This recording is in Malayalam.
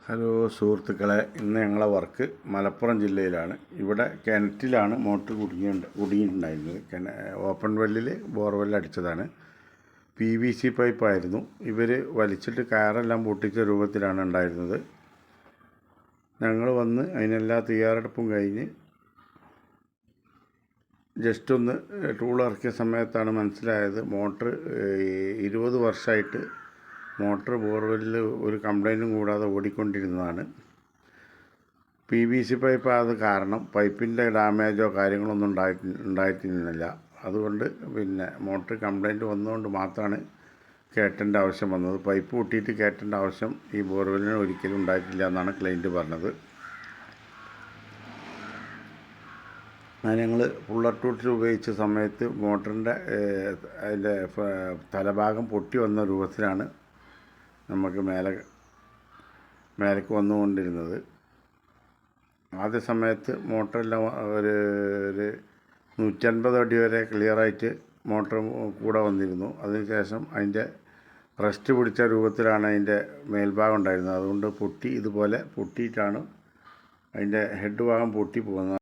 ഹലോ സുഹൃത്തുക്കളെ, ഇന്ന് ഞങ്ങളെ വർക്ക് മലപ്പുറം ജില്ലയിലാണ്. ഇവിടെ കിണറ്റിലാണ് മോട്ടർ കുടുങ്ങിയിട്ടുണ്ടായിരുന്നത്. ഓപ്പൺ വെല്ലിൽ ബോർവെൽ അടിച്ചതാണ്. PVC പൈപ്പായിരുന്നു. ഇവർ വലിച്ചിട്ട് കയറെല്ലാം പൊട്ടിച്ച രൂപത്തിലാണ് ഉണ്ടായിരുന്നത്. ഞങ്ങൾ വന്ന് അതിനെല്ലാ തയ്യാറെടുപ്പും കഴിഞ്ഞ് ജസ്റ്റ് ഒന്ന് ടൂൾ ഇറക്കിയ സമയത്താണ് മനസ്സിലായത് മോട്ടർ 20 വർഷമായിട്ട് മോട്ടർ ബോർവെല്ലിൽ ഒരു കംപ്ലൈൻറ്റും കൂടാതെ ഓടിക്കൊണ്ടിരുന്നതാണ്. PVC പൈപ്പ് അത് കാരണം പൈപ്പിൻ്റെ ഡാമേജോ കാര്യങ്ങളൊന്നും ഉണ്ടായിരുന്നില്ല. അതുകൊണ്ട് മോട്ടർ കംപ്ലൈൻറ്റ് വന്നതുകൊണ്ട് മാത്രമാണ് കയറ്റേണ്ട ആവശ്യം വന്നത്. പൈപ്പ് പൊട്ടിയിട്ട് കയറ്റേണ്ട ആവശ്യം ഈ ബോർവെല്ലിന് ഒരിക്കലും ഉണ്ടായിട്ടില്ല എന്നാണ് ക്ലയൻറ്റ് പറഞ്ഞത്. ഞങ്ങൾ പുള്ളർ ടൂൾസ് ഉപയോഗിച്ച സമയത്ത് മോട്ടറിൻ്റെ അതിൻ്റെ തലഭാഗം പൊട്ടി വന്ന രൂപത്തിലാണ് നമുക്ക് മേലേക്ക് വന്നുകൊണ്ടിരുന്നത്. ആദ്യ സമയത്ത് മോട്ടറെല്ലാം ഒരു 150 അടി വരെ ക്ലിയറായിട്ട് മോട്ടർ കൂടെ വന്നിരുന്നു. അതിനുശേഷം അതിൻ്റെ റസ്റ്റ് പിടിച്ച രൂപത്തിലാണ് അതിൻ്റെ മേൽഭാഗം ഉണ്ടായിരുന്നത്. അതുകൊണ്ട് ഇതുപോലെ പൊട്ടിയിട്ടാണ് അതിൻ്റെ ഹെഡ് ഭാഗം പൊട്ടി പോകുന്നത്.